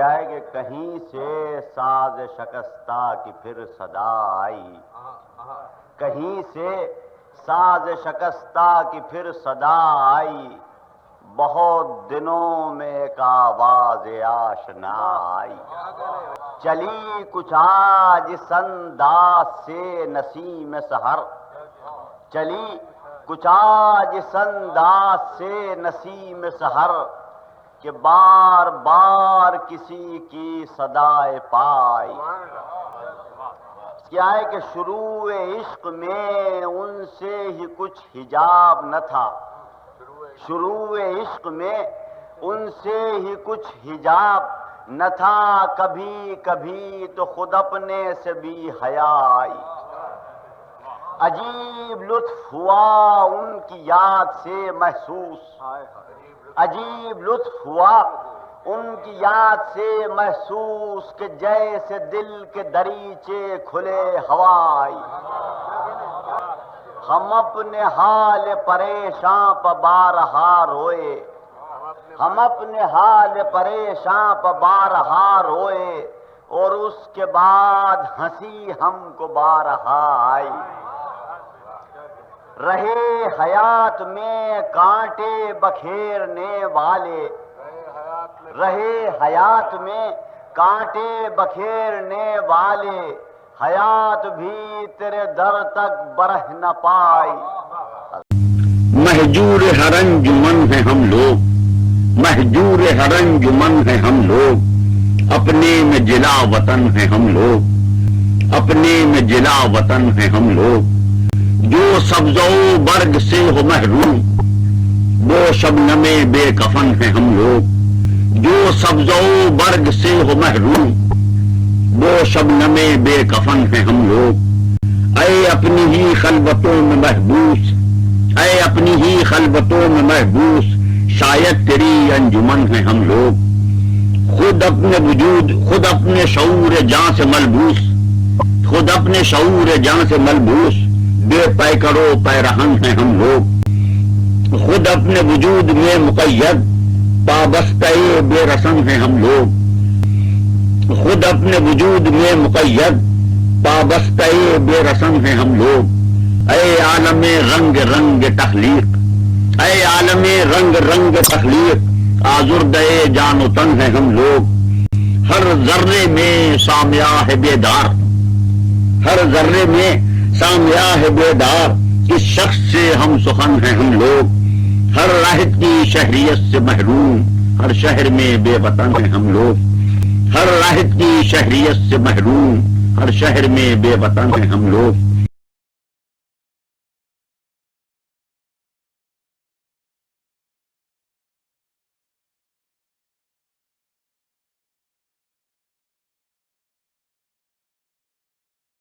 ہے کہ کہیں سے ساز شکستہ کی پھر صدا آئی، کہیں سے ساز شکستہ کی پھر صدا آئی، بہت دنوں میں ایک آواز آشنا آئی، چلی کچھ آج اس انداز سے نسیم سحر، چلی کچھ آج اس انداز سے نسیم سحر کہ بار بار کسی کی صدائے پائی۔ کیا ہے کہ شروع عشق میں ان سے ہی کچھ حجاب نہ تھا، شروع عشق میں ان سے ہی کچھ حجاب نہ تھا، کبھی کبھی تو خود اپنے سے بھی حیا آئی، عجیب لطف ہوا ان کی یاد سے محسوس، عجیب لطف ہوا ان کی یاد سے محسوس کہ جیسے دل کے دریچے کھلے ہوائی، ہم اپنے حال پریشاں پہ بارہا روئے، ہم اپنے حال پریشاں پہ بارہا روئے، اور اس کے بعد ہنسی ہم کو بارہا آئی، رہے حیات میں کانٹے بکھیرنے والے، رہے حیات میں کانٹے بکھیرنے والے، حیات بھی تیرے در تک برہ نہ پائی۔ مہجور ہر انجمن ہیں ہم لوگ، مہجور ہر انجمن ہیں ہم لوگ، اپنے میں جلا وطن ہیں ہم لوگ، اپنے میں جلا وطن ہیں ہم لوگ، جو سبز و برگ سے ہو محروم، وہ شبنم بے کفن ہیں ہم لوگ، جو سبز و برگ سے ہو محروم، وہ شبنم بے کفن ہیں ہم لوگ، اے اپنی ہی خلوتوں میں محبوس، اے اپنی ہی خلوتوں میں محبوس، شاید تیری انجمن ہیں ہم لوگ، خود اپنے وجود، خود اپنے شعور جاں سے ملبوس، خود اپنے شعور جاں سے ملبوس، بے پیکرو پیرہن ہیں ہم لوگ، خود اپنے وجود میں مقید، پابستہ بے رسن ہیں ہم لوگ، خود اپنے وجود میں مقید، پابستہ بے رسن ہیں ہم لوگ، اے عالم رنگ رنگ تخلیق، اے عالم رنگ رنگ تخلیق، آزردہ جان و تن ہیں ہم لوگ، ہر ذرے میں سامیہ بیدار، ہر ذرے میں سامیہ بیدار، اس شخص سے ہم سخن ہیں ہم لوگ، ہر راحت کی شہریت سے محروم، ہر شہر میں بے وطن ہیں ہم لوگ، ہر راحت کی شہریت سے محروم، ہر شہر میں بے وطن ہیں ہم لوگ،